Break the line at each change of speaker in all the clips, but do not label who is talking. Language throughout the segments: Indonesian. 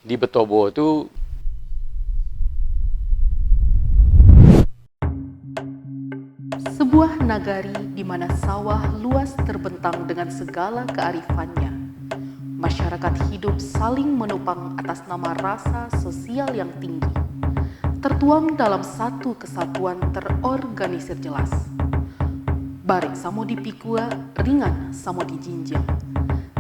Di Betobo itu
sebuah nagari di mana sawah luas terbentang dengan segala kearifannya. Masyarakat hidup saling menopang atas nama rasa sosial yang tinggi, tertuang dalam satu kesatuan terorganisir jelas. Barik samo di pikua, ringan samo di jinjang.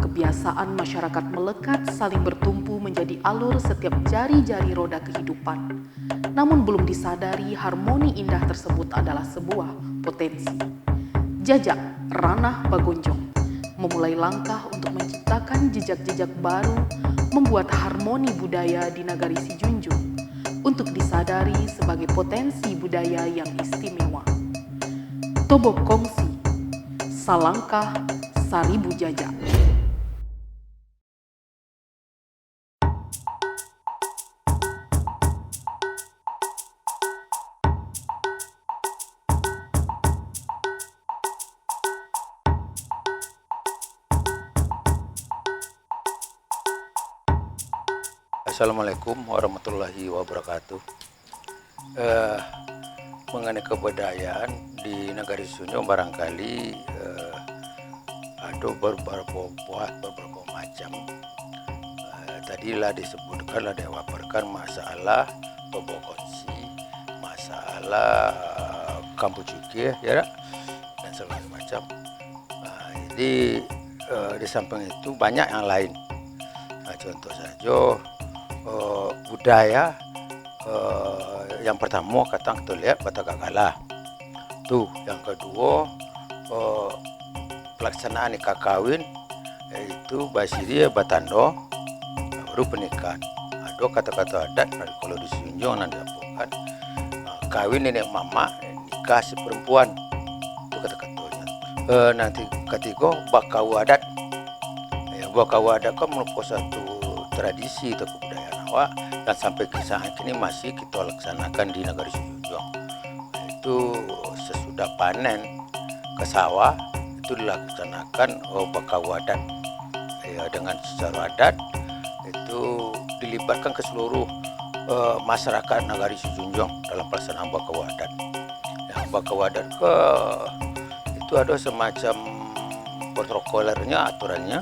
Kebiasaan masyarakat melekat saling bertumpu menjadi alur setiap jari-jari roda kehidupan. Namun belum disadari harmoni indah tersebut adalah sebuah potensi. Jajak Ranah Bagonjong memulai langkah untuk menciptakan jejak-jejak baru, membuat harmoni budaya di Nagari Sijunjung untuk disadari sebagai potensi budaya yang istimewa. Tobo Kongsi, Salangkah Saribu Jajak.
Assalamualaikum warahmatullahi wabarakatuh. Mengenai kebudayaan di Nagari Sijunjung barangkali ada beberapa macam. Tadilah disebutkan, diwaparkan masalah Tobo Kongsi, masalah Kampu Cukir, ya, dan segala macam. Jadi di samping itu banyak yang lain. Contoh saja budaya yang pertama kita lihat Batagakala. Tuh, yang kedua pelaksanaan nikah kawin yaitu Basiria Batando, baru pernikahan. Ada kata-kata adat kalau di Sijunjung nanti diapakan kawin nenek mama, nikah si perempuan, itu kata-katanya. Nanti ketiga bakau adat. Bakau adat kan merupakan satu tradisi atau kebudayaan awak dan sampai ke saat ini masih kita laksanakan di Nagari Sijunjung. Itu sesudah panen ke sawah itu dilaksanakan bakau adat. Dengan secara adat itu dilibatkan ke seluruh masyarakat Nagari Sijunjung dalam pelaksanaan bakau adat. Bakau adat itu ada semacam protokolernya, aturannya,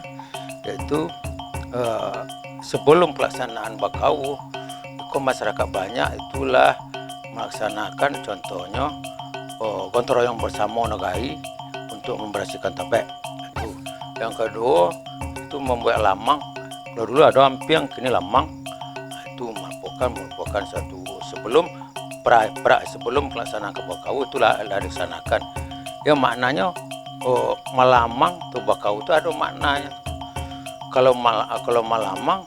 yaitu sebelum pelaksanaan bakau, masyarakat banyak itulah melaksanakan contohnya gotong royong bersama nagari untuk membersihkan tebek. Itu. Yang kedua itu membuat lamang. Kalau dulu ada ampiang, kini lamang. Itu merupakan satu sebelum sebelum pelaksanaan bakau itulah dilaksanakan. Yang maknanya melamang tuh bakau itu ada maknanya. Kalau malamang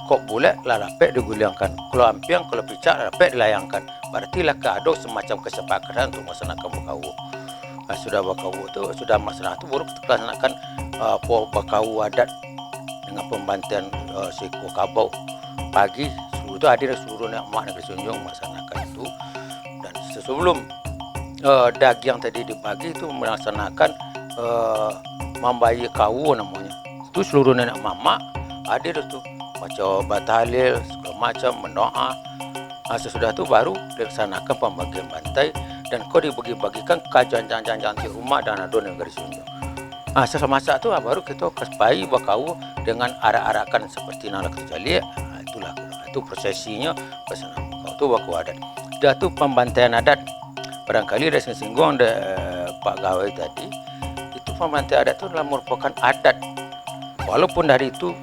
kok bulat lah lapek digulingkan. Kalau ampiang, kalau picak lapek dilayangkan. Berarti lah ada semacam kesepakatan untuk melaksanakan bakau. Sudah bakau itu sudah melaksanakan itu baru kita laksanakan bakau adat dengan pembantian si Kabau. Pagi seluruh itu hadir seluruh mak Nagari Sijunjung melaksanakan itu. Dan sebelum daging tadi dibagi itu melaksanakan membayi kau namanya. Itu seluruh nenek mama hadir itu baca batalil segala macam mendoa. Sesudah itu baru dilaksanakan pembagian bantai dan kau dibagi-bagikan ke jangan-jangan di rumah dan ada Nagari Sijunjung. Semasa itu baru kita kaspai bakau dengan arak-arakan seperti nala kecuali. Itulah itu prosesinya pelaksanaan bakau itu bakau adat. Sudah itu pembantaian adat. Barangkali ada singgung Pak Gawai tadi, itu pembantaian adat itu adalah merupakan adat. Walaupun dari itu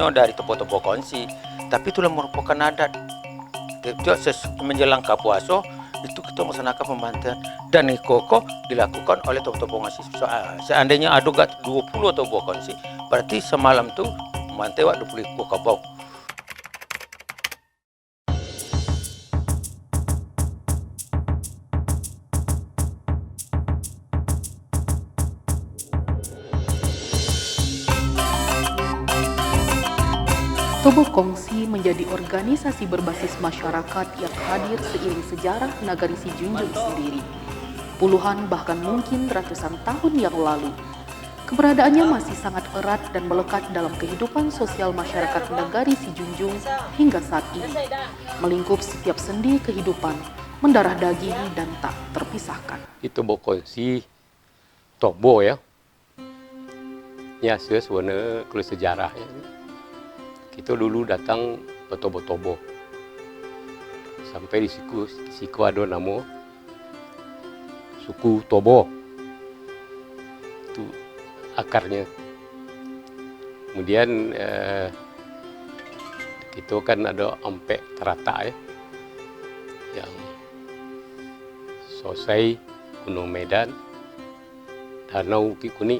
dari Tobo Kongsi, tapi itulah merupakan adat. Menjelang Kapuaso itu kita melaksanakan pembantaian dan koko dilakukan oleh Tobo Kongsi. Seandainya ada 20 Tobo Kongsi, berarti semalam itu membantai 20 kabau.
Tobo Kongsi menjadi organisasi berbasis masyarakat yang hadir seiring sejarah Nagari Sijunjung sendiri. Puluhan bahkan mungkin ratusan tahun yang lalu, Keberadaannya masih sangat erat dan melekat dalam kehidupan sosial masyarakat Nagari Sijunjung hingga saat ini, melingkup setiap sendi kehidupan, mendarah daging dan tak terpisahkan.
Itu bokongsi Tobo ya. Ya, sebenarnya kalau sejarahnya. Kita dulu datang ke Tobo-Tobo. Sampai di siku ada nama suku Tobo. Itu akarnya. Kemudian kita kan ada Ampek Terata ya. Yang Sosai, Gunung Medan, Danau Kikuni.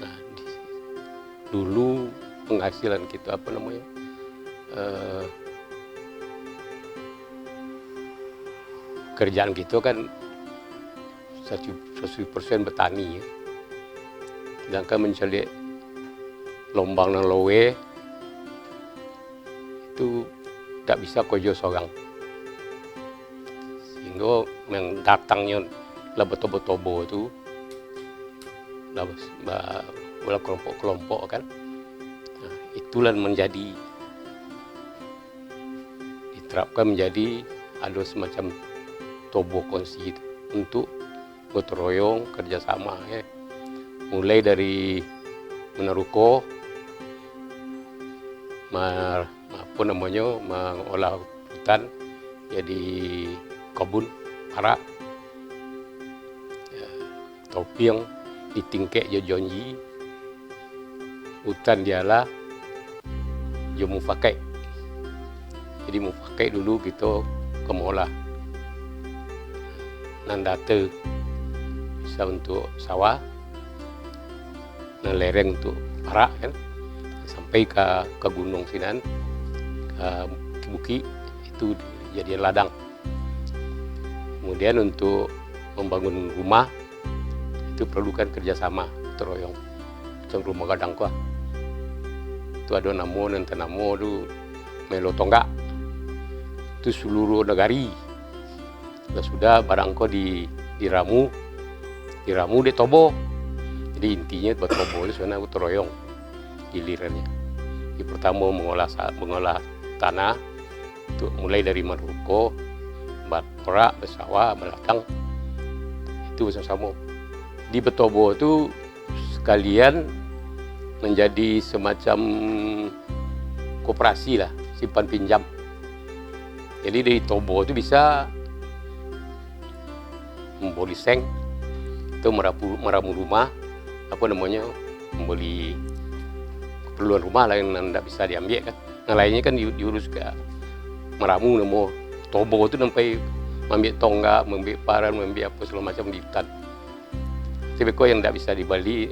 Nah, dulu penghasilan kita kerjaan kita kan 100% bertani ya. Sedangkan mencari lombang dan lowe itu tak bisa kojo seorang. Sehingga yang datangnya lah betobo-tobo itu lah kelompok-kelompok kan. Nah, itulah diterapkan menjadi ada semacam tobo kongsi itu untuk gotong royong kerjasama ya. Mulai dari meneruko, mengolah hutan jadi kebun para ya, topiang ditingkek jojonji hutan dialah jo mufakai. Jadi mufakai dulu kita kemolah nandate bisa untuk sawah, lereng untuk para kan, sampai ke gunung sinan, ke buki itu jadi ladang. Kemudian untuk membangun rumah itu perlukan kerjasama teroyong, macam rumah gadang kuah. Itu ada namo dan tanamo itu melo tonggak. Itu seluruh negari. Sudah barangko diramu di tobo. Jadi intinya buat tobo itu sebenarnya teroyong gilirannya. Yang pertama mengolah tanah itu mulai dari meruko, ora, bersawah, melatang itu bersama. Di Betobo itu sekalian menjadi semacam koperasi lah, simpan pinjam. Jadi dari Tobo itu bisa membeli seng, itu meramu rumah, membeli keperluan rumah lah yang tidak bisa diambil kan. Yang lainnya kan diurus ke meramu namo Tobo itu sampai mengambil tonggak, mengambil paran, mengambil apa segala macam di hutan. Tapi kok yang tidak bisa dibeli,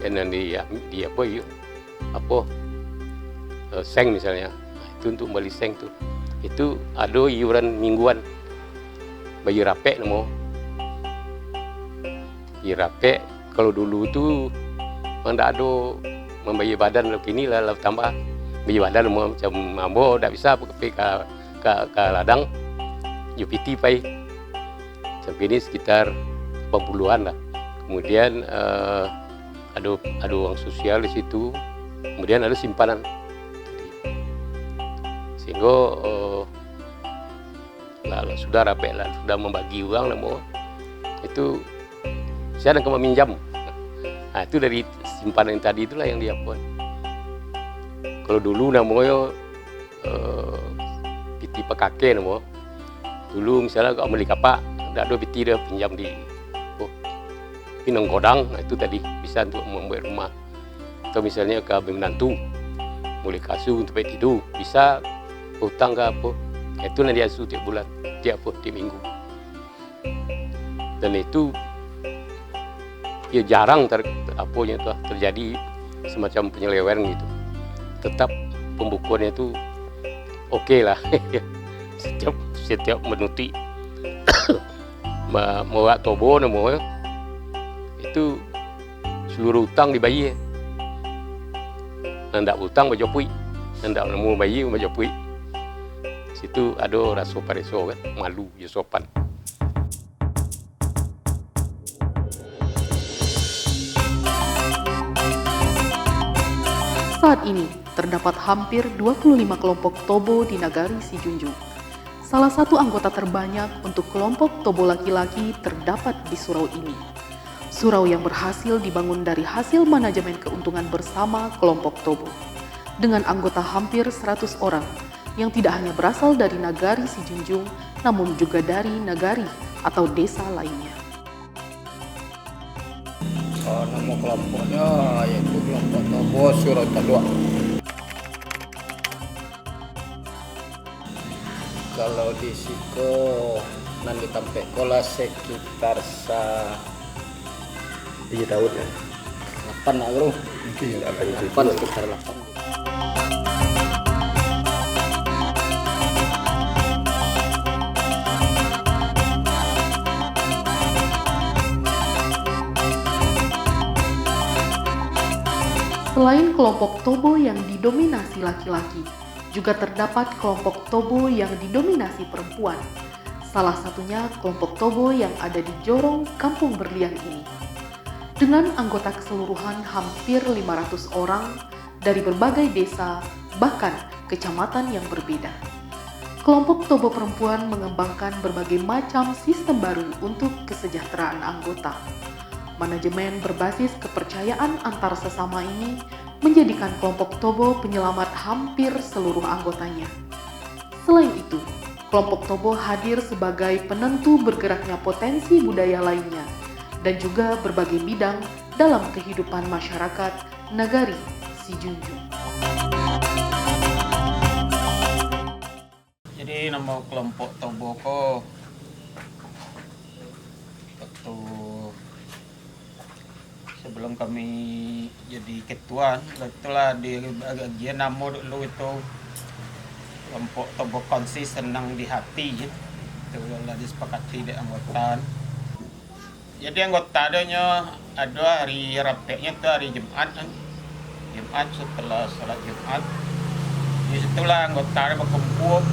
seng misalnya, itu untuk beli seng tuh. Itu ada iuran mingguan, bayi rapek namo. Bayi rapek kalau dulu tuh tidak ada membayi badan, kini lah tambah bayi badan macam mambo, tidak bisa ke ladang, UPT pai. Sampai ini sekitar 80-an lah. Kemudian ada uang sosial di situ, kemudian ada simpanan. Sehingga sudah rapek lah, sudah membagi uang lah, itu saya ada meminjam. Nah, itu dari simpanan yang tadi itulah yang dia buat. Kalau dulu namanya piti pekake namanya. Dulu misalnya kalau beli kapak, tidak ada piti dia pinjam di Pinang Kodang, nah itu tadi bisa untuk membuat rumah. Atau misalnya ke menantu, boleh kasih untuk tidur, bisa hutang ke apa. Itu nanti asuh tiap bulan, tiap minggu. Dan itu ya jarang terjadi semacam penyelewengan gitu. Tetap pembukuannya itu oke lah. setiap menuti mau tobo namanya itu seluruh utang dibayar. Ndak utang bajopui, ndak nemu bayi bajopui. Situ ada rasa pareso kan, malu ya sopan.
Saat ini, terdapat hampir 25 kelompok Tobo di Nagari Sijunjung. Salah satu anggota terbanyak untuk kelompok Tobo laki-laki terdapat di surau ini. Surau yang berhasil dibangun dari hasil manajemen keuntungan bersama kelompok Tobo. Dengan anggota hampir 100 orang yang tidak hanya berasal dari Nagari Sijunjung, namun juga dari nagari atau desa lainnya.
Nama kelompoknya yaitu kelompok Tobo Surau Tadua. Kalau di Siko nanti sampai kola sekitar
7 tahun ya.
8 lah bro. Iya, 8 sekitar 8.
Selain kelompok Tobo yang didominasi laki-laki, juga terdapat kelompok Tobo yang didominasi perempuan. Salah satunya kelompok Tobo yang ada di Jorong, Kampung Berlian ini. Dengan anggota keseluruhan hampir 500 orang dari berbagai desa, bahkan kecamatan yang berbeda. Kelompok Tobo perempuan mengembangkan berbagai macam sistem baru untuk kesejahteraan anggota. Manajemen berbasis kepercayaan antar sesama ini menjadikan kelompok Tobo penyelamat hampir seluruh anggotanya. Selain itu, kelompok Tobo hadir sebagai penentu bergeraknya potensi budaya lainnya dan juga berbagai bidang dalam kehidupan masyarakat Nagari Sijunjung.
Jadi nama kelompok Tobo ko waktu sebelum kami jadi ketua, itulah di bagian nama dulu itu kelompok Tobo Konsis senang di hati, itulah disepakati di anggota. Jadi anggota adanya ada hari rapeknya itu hari Jumat kan, Jumat setelah sholat Jumat. Di situlah anggota berkumpul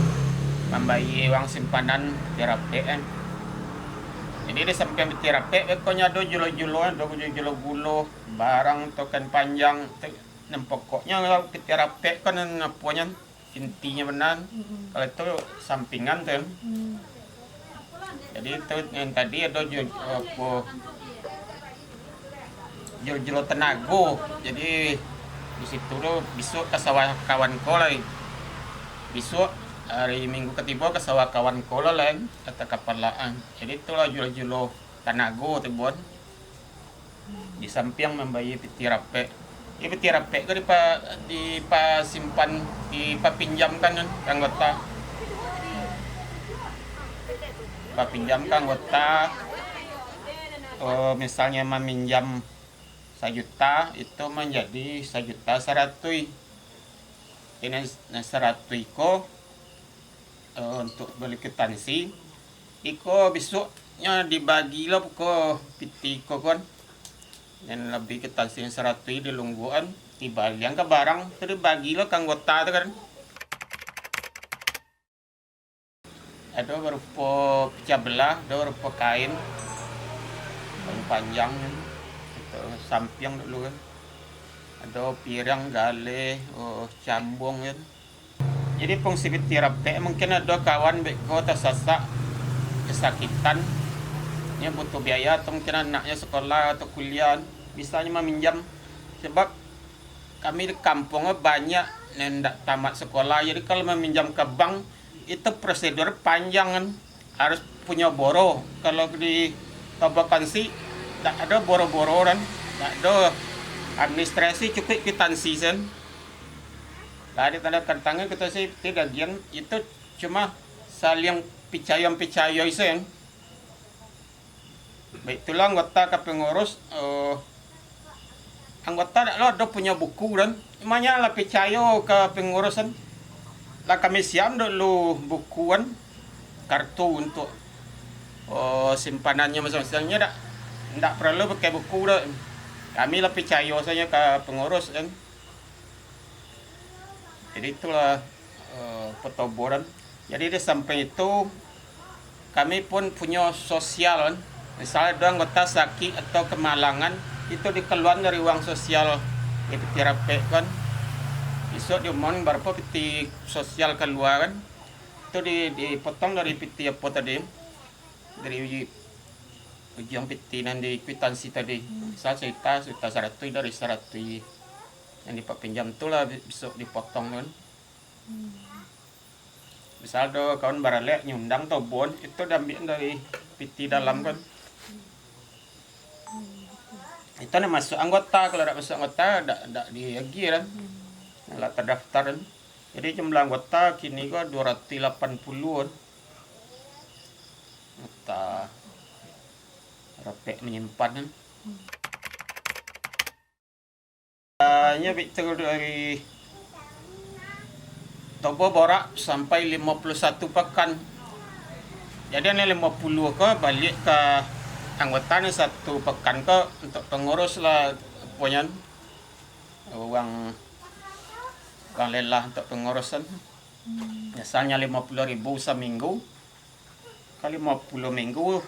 membayar uang simpanan di rapek kan. Jadi di samping terapi, pokoknya ada julo-julo, gula, barang token panjang, dan pokoknya terapi kan apanya intinya benar. Kalau itu sampingan tuh. Jadi itu yang tadi ada julo tenaga. Jadi di situ tuh besok ke sawah kawan kolai. Besok hari Minggu ketiga ke sawah kawan kola lain kata kapalaan. Jadi itulah julo-julo tanago tebon. Di samping membayar peti rape. Ya peti rape ke di simpan di pinjamkan kan anggota. Pinjamkan anggota. Misalnya meminjam 1 juta itu menjadi 1.100.000. Ini 100 iko untuk beli kwitansi, iko besoknya dibagi lah ke piti ko kan, dan lebih kwitansi 100 di lungguan, dibagi yang ke barang, terus dibagi lah ke anggota itu kan. Ada berupa pecah belah, ada berupa kain panjang, itu samping dulu kan, ada piring gale, cambung kan. Jadi fungsi terapi mungkin ada kawan beko tersasak kesakitan, dia butuh biaya atau mungkin anaknya sekolah atau kuliah, bisanya meminjam. Sebab kami di kampungnya banyak yang tidak tamat sekolah, jadi kalau meminjam ke bank itu prosedur panjang kan, harus punya boro. Kalau di Tobokansi tidak ada boro-boro kan, tidak ada administrasi, cukup kwitansi kan. Tadi tanda tangan kita sih tidak gian itu cuma saling percaya itu yang baik itulah anggota ke pengurus anggota ada punya buku dan namanya lah percaya ke pengurusan lah kami siap dulu bukuan kartu untuk simpanannya misalnya tidak perlu pakai buku dah. Kami lah percaya saja ke pengurus kan. Jadi itulah pertoboran. Jadi di samping itu kami pun punya sosial. Misalnya ada anggota sakit atau kemalangan, itu dikeluarkan dari uang sosial terapi kan. Besok diumumin berapa piti sosial keluar kan. Itu dipotong dari piti apa tadi? Dari ujung piti dan di kwitansi tadi. Misal cerita 100 dari 100 yang dipinjam tu lah besok dipotong kan. Misal do kawan baralek nyundang tobon itu diambil dari piti dalam kan. Itu nih masuk anggota, kalau tidak masuk anggota tidak diagi kan. Nggak terdaftar kan. Jadi jumlah anggota kini gua 280 kan. Anggota rapek menyimpan kan. Hanya bicara dari Tobo Borak sampai 51 pekan. Jadi ini 50 ke balik ke anggota ni 1 pekan ke untuk pengurus lah punya uang lelah untuk pengurusan. Biasanya 50.000 seminggu. Kali 50 minggu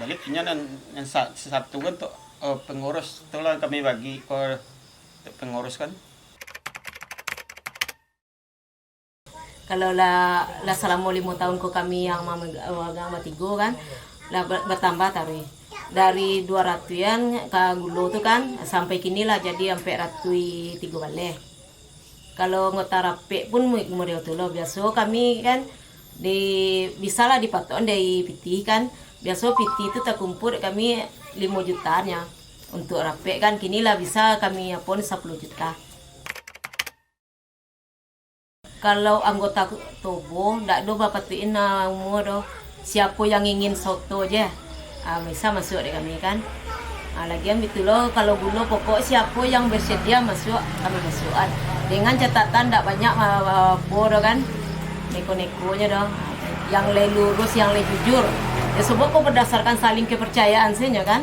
baliknya dan yang satu kan untuk pengurus. Itulah kami bagi ke untuk pengurus kan.
Kalau lah selama 5 tahun ko kami yang agama tigo kan lah bertambah taruh dari 200-an ke gulo tu kan sampai kini lah jadi sampai 103 balik. Kalau ngotarape pun model tu lo biasa kami kan bisa lah dipatok dari piti kan biasa piti itu terkumpul kami 5 jutanya untuk rape kan kini lah bisa kami pun 10 juta. Kalau anggota Tobo, ndak do bapak tuin umur do. Siapa yang ingin soto aja, bisa masuk deh kami kan. Lagian gitu loh, kalau dulu pokok siapa yang bersedia masuk, kami masukan. Dengan catatan ndak banyak bodoh kan, neko-nekonya dong. Yang lurus, yang jujur. Ya semua kok berdasarkan saling kepercayaan saja kan.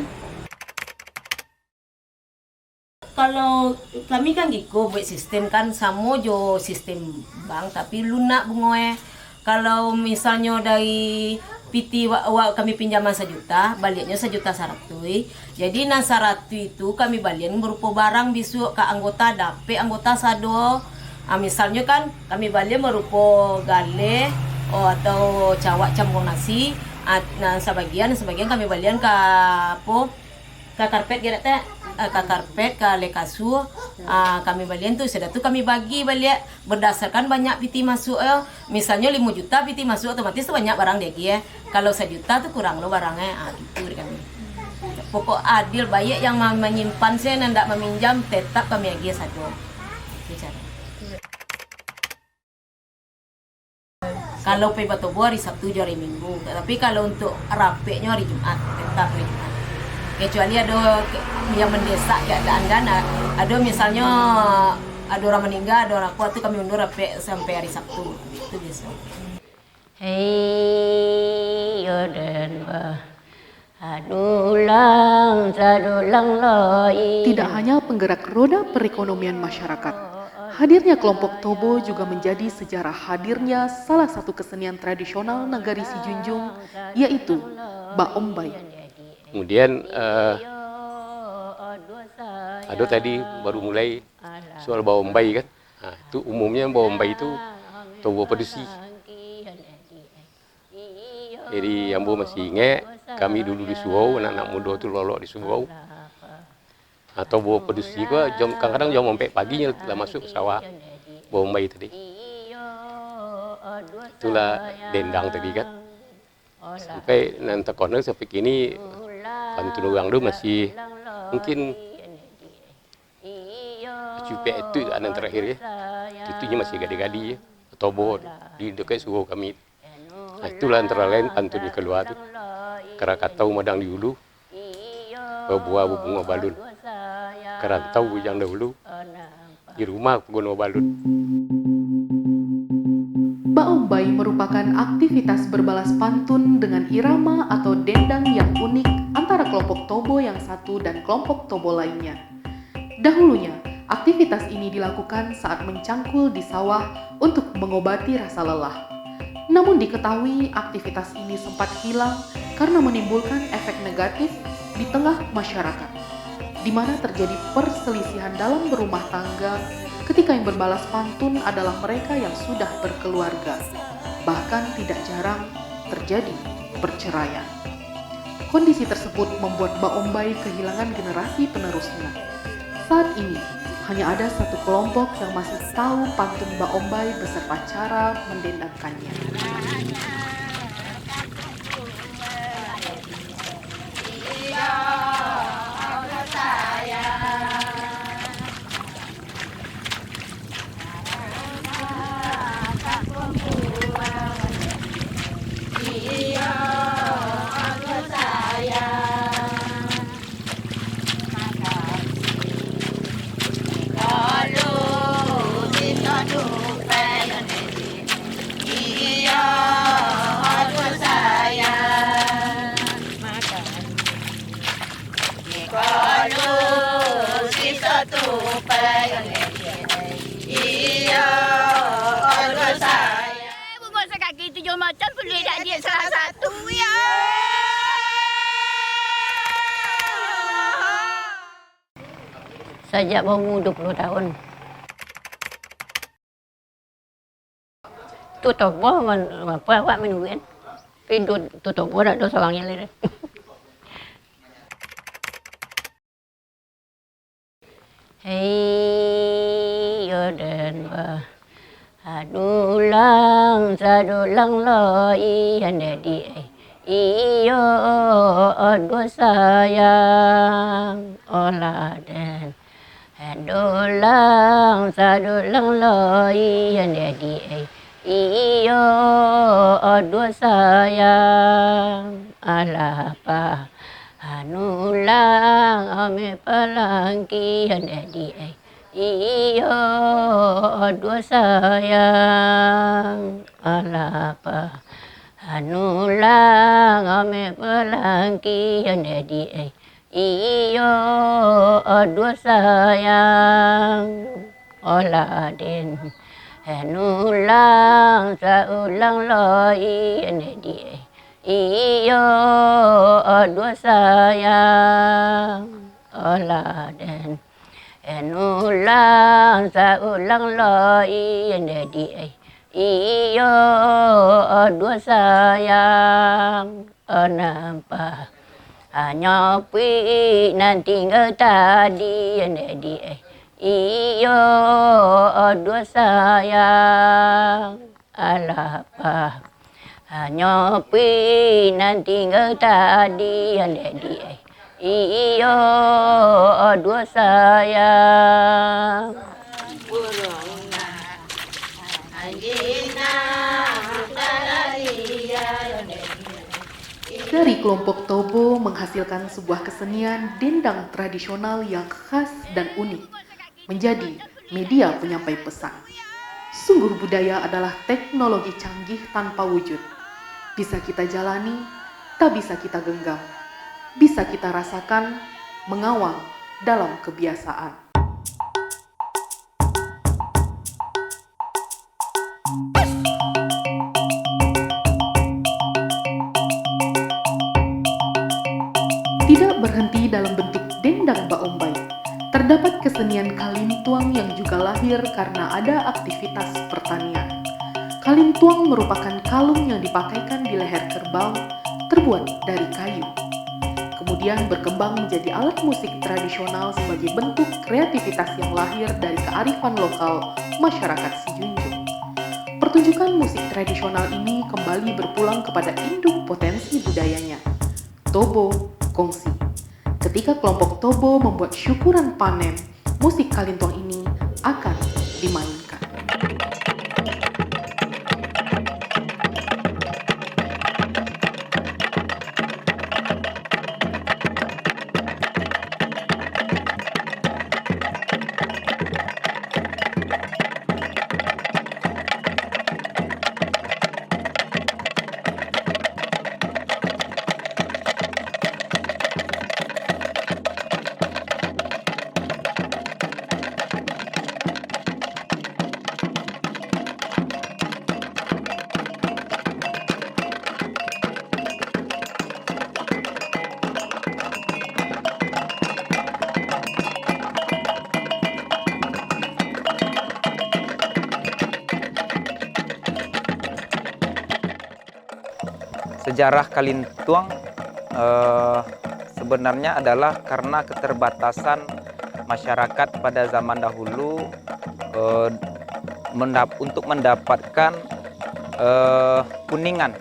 Kalau kami kan gitu buat sistem kan sama jo sistem bank tapi lunak bungoe. Kalau misalnya dari PT kami pinjaman 1 juta, baliknya 1.100.000. Jadi nah 100 itu kami balik berupa barang besok ke anggota dape anggota sado. Misalnya kan kami balik berupa gale atau cawak campur nasi. Nah sebagian kami balian ke apa? Ke karpet gitu teh. Ke karpet, ke lekasu, kami balian tuh sudah tuh kami bagi balik berdasarkan banyak piti masuk misalnya 5 juta piti masuk otomatis tuh banyak barang deh ya. Kalau 1 juta tuh kurang lo barangnya, gitu kami. Pokok adil baik yang menyimpan saya dan tidak meminjam tetap kami lagi satu. Kalau pe Batobo hari Sabtu hari Minggu, tapi kalau untuk rapeknya hari Jumat tetap hari Jumat. Kecuali ada yang mendesak keadaan kan, ada misalnya ada orang meninggal, ada orang kuat tu kami undur sampai hari Sabtu. Itu biasa.
Hei yoden adulang loi.
Tidak hanya penggerak roda perekonomian masyarakat, hadirnya kelompok Tobo juga menjadi sejarah hadirnya salah satu kesenian tradisional Nagari Sijunjung, yaitu Baombai.
Kemudian ada tadi baru mulai soal Baombai kan. Itu umumnya Baombai itu Tobo Pedusi. Jadi Ambo masih ingat kami dulu di Suau, anak-anak muda itu lolok di Suau. Tobo Pedusi gua kadang-kadang jam 4 paginya telah masuk ke sawah Baombai tadi. Itulah dendang tadi kan. Sampai nanti konon sampai kini pantun orang tu masih mungkin cupek itu anak terakhir ya. Itunya masih gadi-gadi ya. Tobo di dekat suku kami. Itulah antara lain pantun yang keluar tu. Krakatau madang di hulu, buah bunga balun. Kerantau bujang dahulu, di rumah gunung balun.
Baombai merupakan aktivitas berbalas pantun dengan irama atau dendang yang unik antara kelompok Tobo yang satu dan kelompok Tobo lainnya. Dahulunya, aktivitas ini dilakukan saat mencangkul di sawah untuk mengobati rasa lelah. Namun diketahui aktivitas ini sempat hilang karena menimbulkan efek negatif di tengah masyarakat, di mana terjadi perselisihan dalam berumah tangga ketika yang berbalas pantun adalah mereka yang sudah berkeluarga. Bahkan tidak jarang terjadi perceraian. Kondisi tersebut membuat Mbak Ombai kehilangan generasi penerusnya. Saat ini, hanya ada satu kelompok yang masih tahu pantun Mbak Ombai beserta cara mendendangkannya.
Bunga sekaki 7 macam boleh tak dia salah satu ya.
Sejak umur 20 tahun. Tu tobo apa awak minuin. Pintu tu tobo dak do seorang yang lain. Hei yoden ba adulang sadulang loi handedi iyo dua sayang oladen adulang sadulang loi handedi iyo dua sayang alapa anulang ame palangki handedi iyo dua sayang alapa anulang ame palangki handedi iyo dua sayang oladen anulang saulang loi handedi iyo dua sayang oladen enulang saulang loi handedi iyo dua sayang nampak nyopi nanti tinggal tadi handedi iyo dua sayang alapa nyopi nanti tinggal tadi handedi iyo dua sayang
Dari kelompok Tobo menghasilkan sebuah kesenian dendang tradisional yang khas dan unik, menjadi media penyampai pesan. Sungguh budaya adalah teknologi canggih tanpa wujud. Bisa kita jalani, tak bisa kita genggam. Bisa kita rasakan, mengawal dalam kebiasaan. Tidak berhenti dalam bentuk dendang Mbak Ombai, terdapat kesenian kalintuang yang juga lahir karena ada aktivitas pertanian. Kalintuang merupakan kalung yang dipakaikan di leher kerbau, terbuat dari kayu. Kemudian berkembang menjadi alat musik tradisional sebagai bentuk kreativitas yang lahir dari kearifan lokal masyarakat Sijunjung. Pertunjukan musik tradisional ini kembali berpulang kepada induk potensi budayanya, Tobo Kongsi. Ketika kelompok Tobo membuat syukuran panen, musik kalintuang ini akan dimainkan.
sejarah Kalintuang sebenarnya adalah karena keterbatasan masyarakat pada zaman dahulu untuk mendapatkan kuningan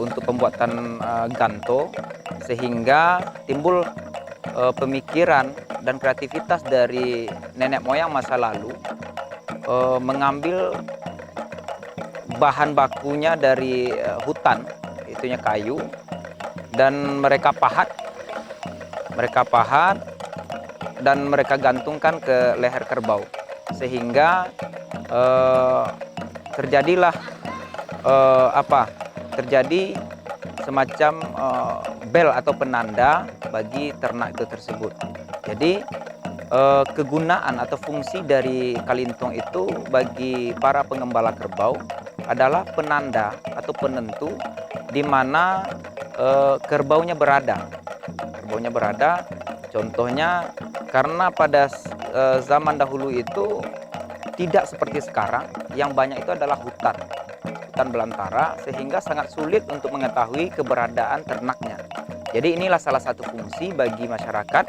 untuk pembuatan ganto, sehingga timbul pemikiran dan kreativitas dari nenek moyang masa lalu mengambil bahan bakunya dari hutan, itunya kayu, dan mereka pahat dan mereka gantungkan ke leher kerbau, sehingga terjadilah terjadi semacam bel atau penanda bagi ternak itu tersebut. Jadi kegunaan atau fungsi dari Kalintuang itu bagi para pengembala kerbau adalah penanda atau penentu di mana kerbaunya berada. Kerbaunya berada, contohnya karena pada zaman dahulu itu tidak seperti sekarang, yang banyak itu adalah hutan belantara, sehingga sangat sulit untuk mengetahui keberadaan ternaknya. Jadi inilah salah satu fungsi bagi masyarakat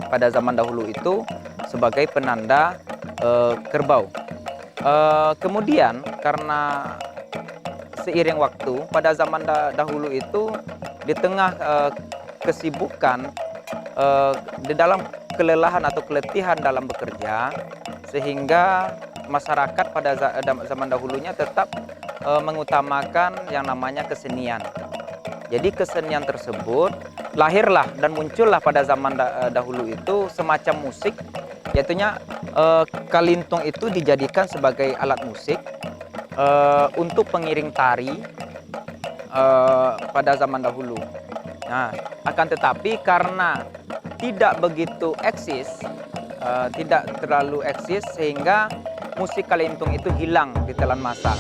pada zaman dahulu itu sebagai penanda kerbau. Kemudian karena seiring waktu pada zaman dahulu itu di tengah kesibukan di dalam kelelahan atau keletihan dalam bekerja, sehingga masyarakat pada zaman dahulunya tetap mengutamakan yang namanya kesenian. Jadi kesenian tersebut lahirlah dan muncullah pada zaman dahulu itu semacam musik, yaitunya Kalintuang itu dijadikan sebagai alat musik untuk pengiring tari pada zaman dahulu. Nah, akan tetapi karena tidak begitu eksis, tidak terlalu eksis, sehingga musik Kalintuang itu hilang di telan masa.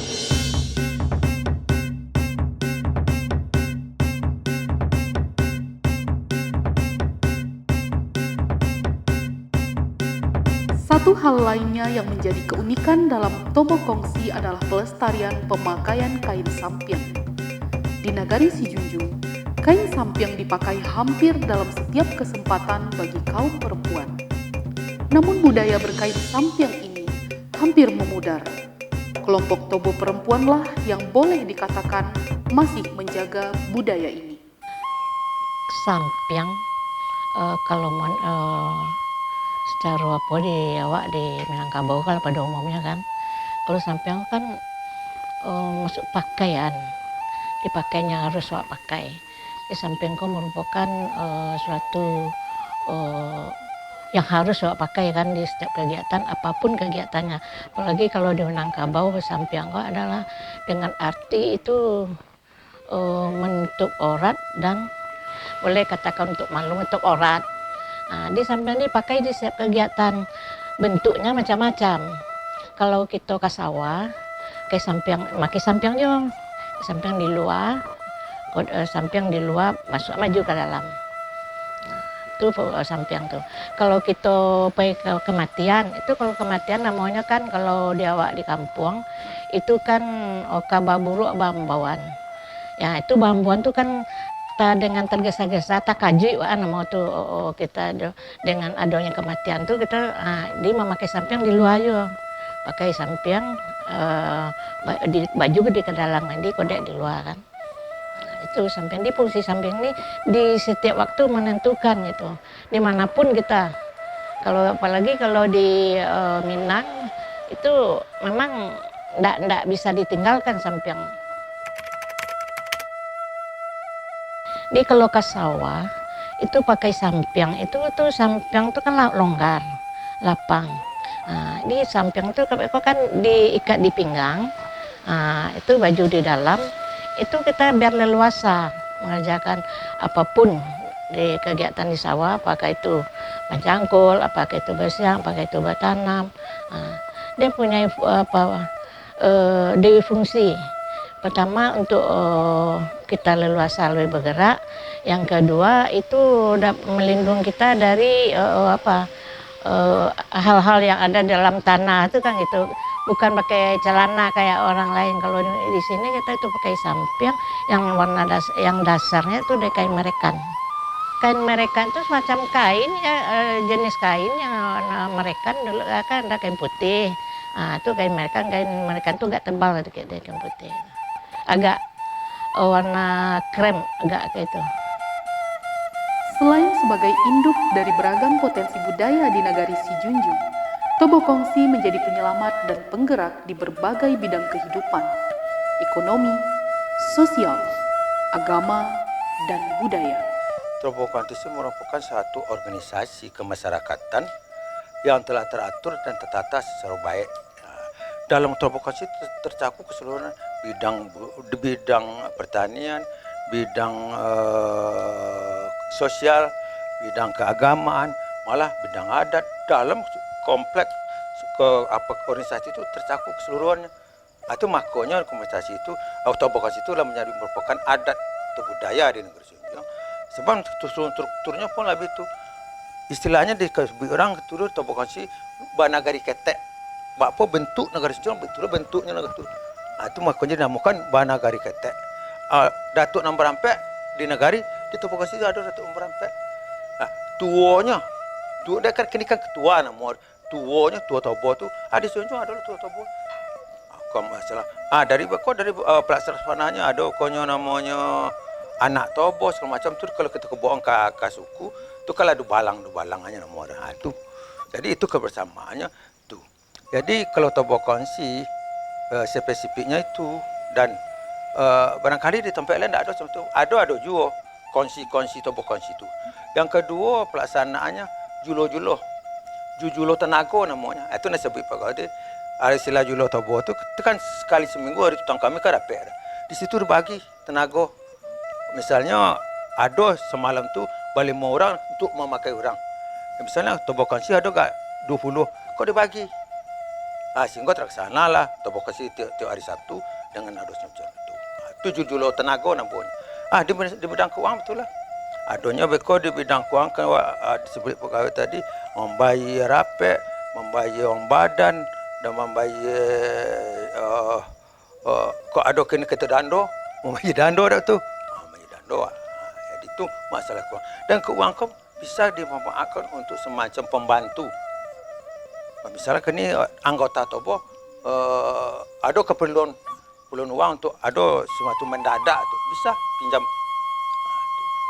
Satu hal lainnya yang menjadi keunikan dalam Tomo Kongsi adalah pelestarian pemakaian kain sampiang. Di Nagari Sijunjung, kain sampiang dipakai hampir dalam setiap kesempatan bagi kaum perempuan. Namun budaya berkain sampiang ini hampir memudar. Kelompok Tobo perempuanlah yang boleh dikatakan masih menjaga budaya ini.
Sampiang kalau secara apa di awak di Minangkabau kalau pada umumnya kan, kalau sampiang kan masuk pakaian, dipakainya harus awak pakai. Di sampiang kau merupakan suatu yang harus awak pakai kan di setiap kegiatan, apapun kegiatannya. Apalagi kalau di Minangkabau sampiang kau adalah dengan arti itu menutup aurat dan boleh katakan untuk malu, untuk aurat. Nah, di sampiang dipakai di setiap kegiatan, bentuknya macam-macam. Kalau kita ke sawah, kayak sampiang, pakai sampiang juga, sampiang di luar, sampiang di luar masuk maju ke dalam. Nah, itu sampiang tuh. Kalau kita pergi ke kematian, itu kalau kematian namanya kan kalau di awak di kampung itu kan kabar buruk bambuan. Ya itu bambuan tuh kan dengan tergesa-gesa tak kaji nama tuh kita dengan adanya kematian tuh kita dia memakai sampiang di luar aja, pakai sampiang di baju di kedalang di kodek di luar kan. Itu sampiang, di fungsi sampiang ini di setiap waktu menentukan gitu dimanapun kita. Kalau apalagi kalau di Minang itu memang ndak bisa ditinggalkan sampiang. Di kalau ke sawah itu pakai sampiang, itu tuh sampiang tuh kan longgar, lapang. Nah, di sampiang itu kan diikat di pinggang, itu baju di dalam, itu kita biar leluasa mengerjakan apapun di kegiatan di sawah, apakah itu mencangkul, apakah itu bersiang, apakah itu bertanam. Nah, dia punya dewi fungsi. Pertama untuk kita leluasa lebih bergerak, yang kedua itu melindungi kita dari hal-hal yang ada dalam tanah itu kan gitu. bukan pakai celana kayak orang lain. Kalau di sini kita itu pakai sampiang yang warna yang dasarnya itu dari kain merekan. Kain merekan itu semacam kain ya, jenis kain yang warna merekan dulu kan ada kain putih. Nah, itu kain merekan tuh agak tebal kayak kain putih. Agak warna krem agak kayak itu.
Selain sebagai induk dari beragam potensi budaya di Nagari Sijunjung, Tobo Kongsi menjadi penyelamat dan penggerak di berbagai bidang kehidupan, ekonomi, sosial, agama, dan budaya.
Tobo Kongsi merupakan satu organisasi kemasyarakatan yang telah teratur dan tertata secara baik. Dalam Tobo Kongsi tercakup keseluruhan bidang pertanian, bidang sosial, bidang keagamaan, malah bidang adat. Dalam kompleks organisasi itu tercakup keseluruhannya. Itu makanya organisasi itu Tobo Kongsi itu merupakan adat atau budaya di negeri Sijunjung. Sebab strukturnya pun lebih itu. Istilahnya di orang itu Tobo Kongsi Banagari Ketek. Apa bentuk negara Sijunjung, bentuknya negara itu. Itu makanya dinamakan Banagari Ketek. Datuk Nambarampe di Nagari di Tobo Kongsi ada Datuk Nambarampe. Tuanya, dia kan ketua nama. Tuanya, tua Tobo tu, di Sijunjung ada tua Tobo. Kalau masalah, dari pelaksananya ada konya namanya anak Tobo segala macam tu. Kalau kita kebawa ke suku, tu kalau ada balang-balangannya nama orang itu. Jadi itu kebersamaannya tu. Jadi kalau Tobo Kongsi spesifiknya itu dan barangkali di tempat lain tidak ada seperti itu. Ada juga kongsi Tobo Kongsi itu. Yang kedua pelaksanaannya julo tenaga namanya. Itu nak sebut pegawai. Ada istilah julo Tobo itu kan sekali seminggu hari tutang kami kan dapat. Di situ dibagi tenaga. Misalnya ada semalam tu balik 5 orang untuk memakai orang. Misalnya Tobo Kongsi ada gak 20, kok dibagi. Sehingga terlaksana lah Tobo Kongsi tiap hari Sabtu dengan ada semacam itu. Itu julo tenaga namanya. Di bidang keuangan betul lah. Adanya beko di bidang keuangan kan disebut pegawai tadi membayar rapek, membayar uang badan dan membayar kok ada kena kata dando, membayar dando dah tu. Membayar dando. Jadi itu masalah keuangan. Dan keuangan bisa dimanfaatkan untuk semacam pembantu. Misalnya kini anggota Tobo ada keperluan uang untuk ada sesuatu mendadak tu bisa pinjam.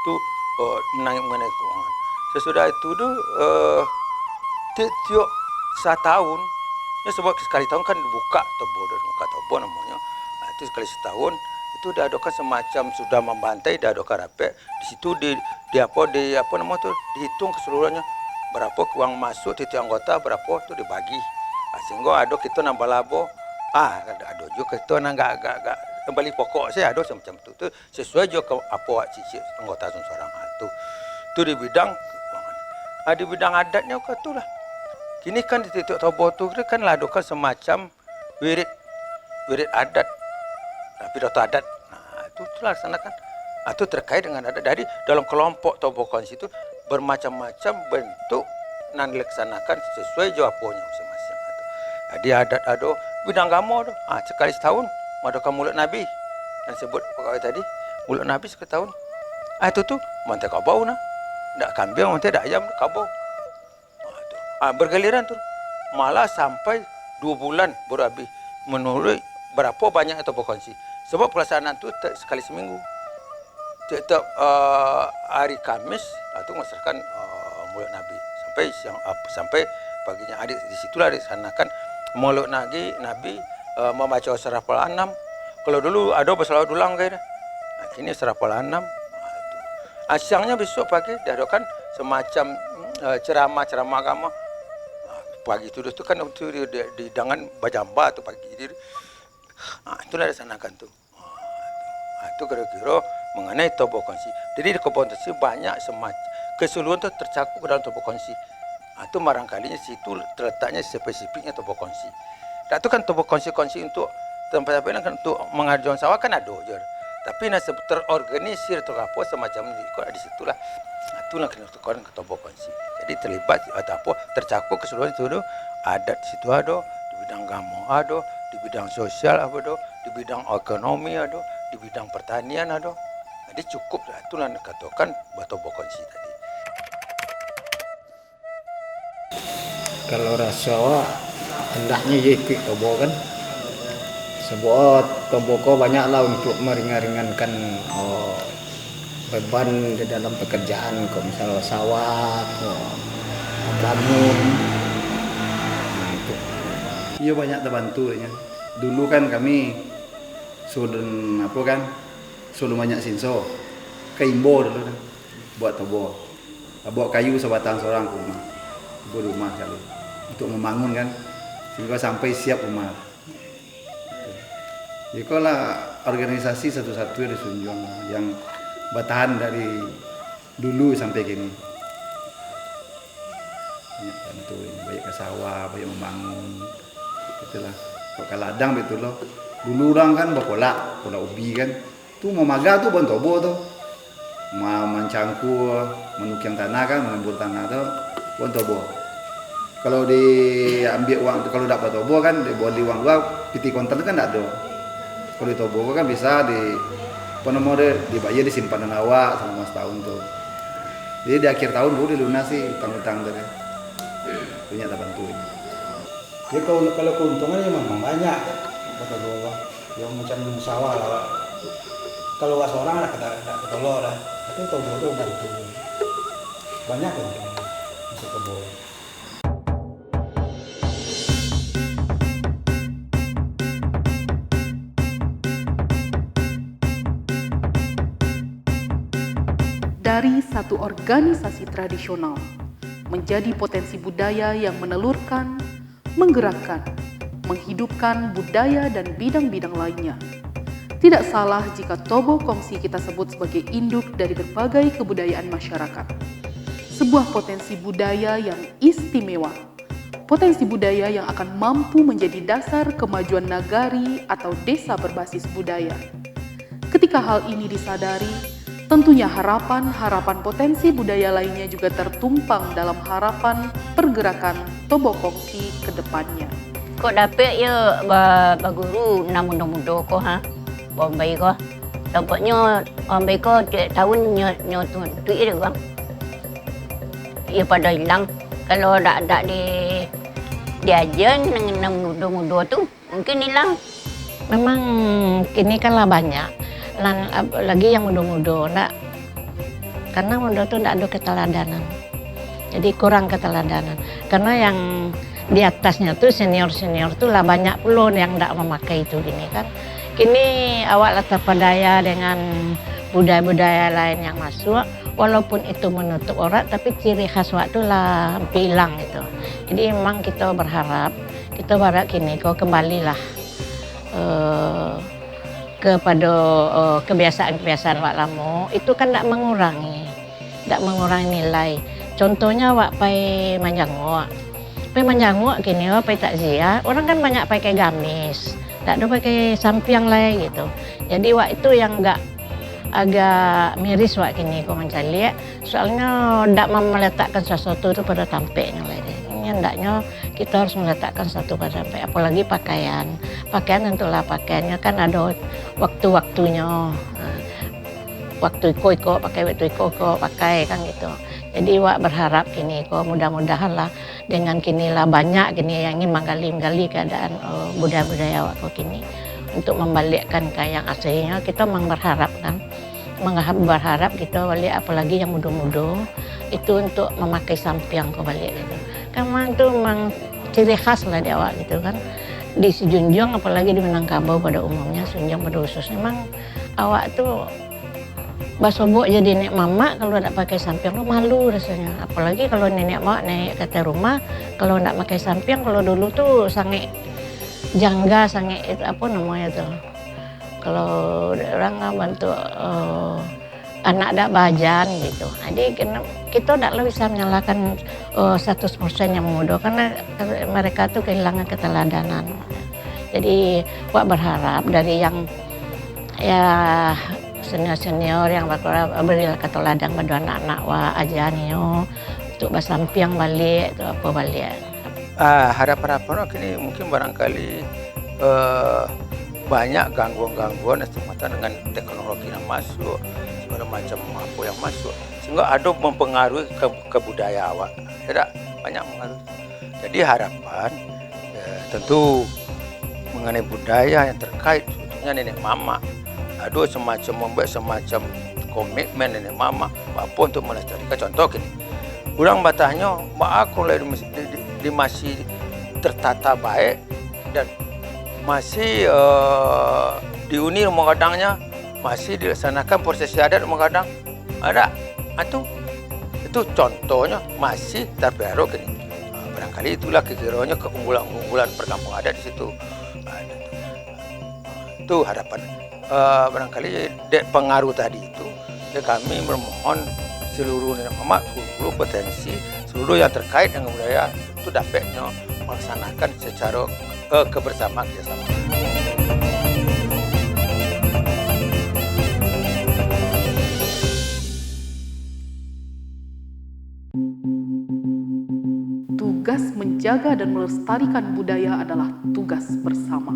Itu mengenai keuangan. Sesudah itu tu tiap setahun, ya sebab sekali tahun kan dibuka Tobo namanya. Itu sekali setahun itu diadakan semacam sudah membantai, diadakan rapek. Di situ di apa nama tu dihitung keseluruhannya berapa uang masuk tiap anggota, berapa tu dibagi. Sehingga ada kita nambah labo. Ada juga kita enggak kembali pokok saya ada semacam tu sesuai juga apa cicit anggota seorang itu di bidang keuangan. Di bidang adatnya ke tu lah. Kini kan di titik Tobo tu kan ladukan semacam wirid adat, pidato adat. Itu laksanakan. Itu terkait dengan adat. Dari dalam kelompok Tobo Kongsi itu bermacam-macam bentuk dan dilaksanakan sesuai jawabannya masing-masing. Jadi adat ada bidang agama tu. Sekali setahun madakan mulut Nabi. Dan sebut pegawai tadi mulut Nabi sekali tahun. Itu tu mantai kabau nah. Tak kambing, mantai tak ayam kabau. Bergiliran tu. Malah sampai 2 bulan baru habis. Menurut berapa banyak Tobo Kongsi. Sebab pelaksanaan tu sekali seminggu. Tiap hari Kamis itu masyarakat mulut Nabi sampai paginya adik di situlah disanakan mulut Nabi membaca surah Al-An'am. Kalau dulu ada berselawat ulang kayaknya. Ini surah Al-An'am. Siangnya besok pagi diadakan semacam ceramah agama. Pagi itu kan di dengan bajamba tu pagi itu. Itulah disanakan tu. Itu kira-kira mengenai Tobo Kongsi. Jadi di kompetensi banyak semacam keseluruhan itu tercakup dalam Tobo Kongsi. Itu barangkali situ terletaknya spesifiknya Tobo Kongsi. Dan itu kan Tobo Kongsi untuk tempat apa kan untuk mengajukan sawah kan ada je. Tapi nak terorganisir atau apa semacam ni di situlah. Itulah kena tukar ke Tobo Kongsi. Jadi terlibat atau apa tercakup keseluruhan itu adat di situ ada di bidang agama ada, di bidang sosial ada, di bidang ekonomi ada, di bidang pertanian ada. Jadi cukup lah, itulah dikatakan Batobo Kongsi tadi.
Kalau rasa hendaknya ikut tobo kan. Sebab tobo ko banyaklah untuk meringankan beban di dalam pekerjaan, kalau misalnya sawah, bangun. Iya banyak terbantu ya. Dulu kan kami sudah banyak sinso, keimbo dulu kan, buat tobo, bawa kayu sebatang seorang ke rumah kali untuk membangun kan, sehingga sampai siap rumah. Jadi kalau organisasi satu-satunya di Sunjung yang bertahan dari dulu sampai kini. Banyak bantu, banyak ke sawah, banyak membangun, itulah. Kalau ke ladang betul loh. Dulu orang kan pola ubi kan, tuh mau maga tuh bontobo tuh, mau mencangkul, menukiang tanah kan, menembur tanah tuh bontobo. Kalau diambil uang, kalau dapat tobo kan, diboleh uang gua, piti konter kan tak ada. Kalau di tobo kan bisa dibayar disimpan awak selama setahun tuh. Jadi di akhir tahun baru dilunasi utang-utang tuh. Punya tak bantuin. Jadi kalau keuntungannya memang banyak. Betul yang macam sawah lah. Kalau nggak seorang ada ketolong dah. Tapi tobo itu bantu. Banyak keuntungan masuk tobo.
Dari satu organisasi tradisional menjadi potensi budaya yang menelurkan, menggerakkan, menghidupkan budaya dan bidang-bidang lainnya. Tidak salah jika Tobo Kongsi kita sebut sebagai induk dari berbagai kebudayaan masyarakat. Sebuah potensi budaya yang istimewa, potensi budaya yang akan mampu menjadi dasar kemajuan nagari atau desa berbasis budaya. Ketika hal ini disadari, tentunya harapan potensi budaya lainnya juga tertumpang dalam harapan pergerakan Tobo Kongsi ke depannya.
Kok dapat ya guru nak muda-muda ko ha. Bombay ko. Dapatnya Bombay ko tahun nyo tu dia bang. Ya pada hilang. Kalau tak diajar dengan muda-muda tu mungkin hilang. Memang kini kan lah banyak. Lagi yang muda-muda nak, karena muda tu tak ada keteladanan, jadi kurang keteladanan. Karena yang di atasnya tu senior tu lah banyak pula yang tak memakai itu gini kan. Kini awak lah terpedaya dengan budaya-budaya lain yang masuk, walaupun itu menutup aurat, tapi ciri khas waktu lah hilang itu. Jadi memang kita berharap kini kau kembalilah kepada kebiasaan-kebiasaan wak lama itu kan tak mengurangi nilai. Contohnya wak pai manjangok kini wak pai takziah, orang kan banyak pakai gamis, tak ada pakai sampiang lah gitu. Jadi wak itu yang agak miris wak kini kau mencari, soalnya tak meletakkan sesuatu itu pada tampeknya lagi. Hendaknya kita harus meletakkan satu pada sampai, apalagi pakaian tentulah pakaiannya kan ada waktu-waktunya, waktu iko pakai waktu iko pakai kan gitu. Jadi wak berharap kini kok mudah-mudahan lah dengan kini lah banyak kini yang ingin menggali keadaan budaya-budaya wak kini untuk membalikkan ke yang aslinya. Kita memang berharap kita balik, apalagi yang muda-muda itu untuk memakai sampiang ke balik gitu. Memang itu memang ciri khas lah di awak gitu kan. Di Junjung apalagi di Minangkabau pada umumnya, Sunjung pada khususnya, memang awak tuh basobok jadi nenek mama kalau tak pakai sampiang tuh malu rasanya. Apalagi kalau nenek mak naik ke rumah kalau tak pakai sampiang, kalau dulu tuh sangat jangga, sangat apa namanya tuh. Kalau orang bantu anak tak bajan gitu. Jadi kita tak bisa menyalahkan 100% yang muda karena mereka tuh kehilangan keteladanan. Jadi wak berharap dari yang ya senior yang berilah keteladan pada anak-anak wak ajanio untuk bersampiang balik atau apa balik.
harapan kini mungkin barangkali banyak gangguan-gangguan semata dengan teknologi yang masuk, segala macam apa yang masuk, sehingga ada mempengaruhi ke budaya awak. Tidak banyak mengaruhi. Jadi harapan tentu mengenai budaya yang terkait sebetulnya nenek mama, ada semacam membuat semacam komitmen nenek mama apa untuk melestarikan. Contoh gini, orang batahnya aku masih tertata baik dan masih diuni mengadangnya, masih dilaksanakan prosesi adat mengadang ada. Itu contohnya masih terpelihara gini. Barangkali itulah kira-kiranya keunggulan perkampung adat di situ. Itu harapan. Barangkali pengaruh tadi itu, kami bermohon seluruh nenek mama, seluruh potensi, seluruh yang terkait dengan budaya itu dapatnya melaksanakan secara kebersamaan kerjasama.
Tugas menjaga dan melestarikan budaya adalah tugas bersama.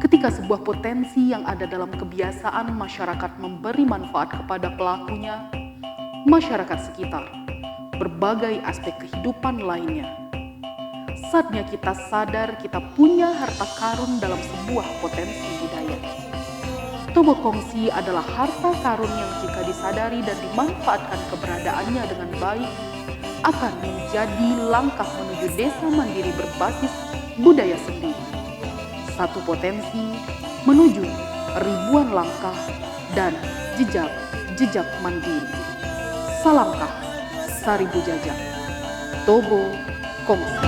Ketika sebuah potensi yang ada dalam kebiasaan masyarakat memberi manfaat kepada pelakunya, masyarakat sekitar, berbagai aspek kehidupan lainnya, saatnya kita sadar kita punya harta karun dalam sebuah potensi budaya. Tobo kongsi adalah harta karun yang jika disadari dan dimanfaatkan keberadaannya dengan baik, akan menjadi langkah menuju desa mandiri berbasis budaya sendiri. Satu potensi menuju ribuan langkah dan jejak mandiri. Salangkah, Saribu Jajak, Tobo Kongsi.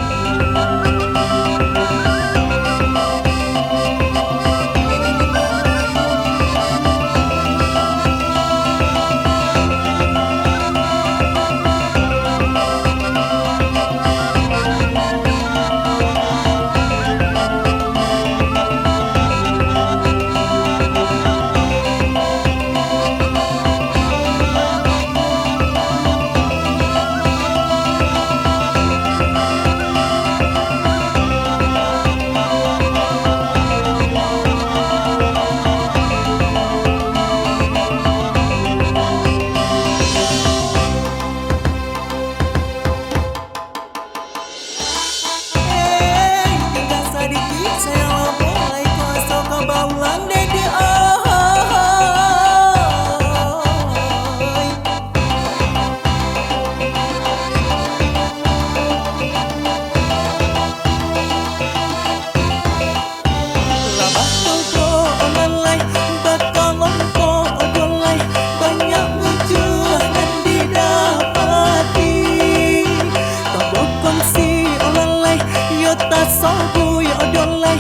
Sobu ya odolai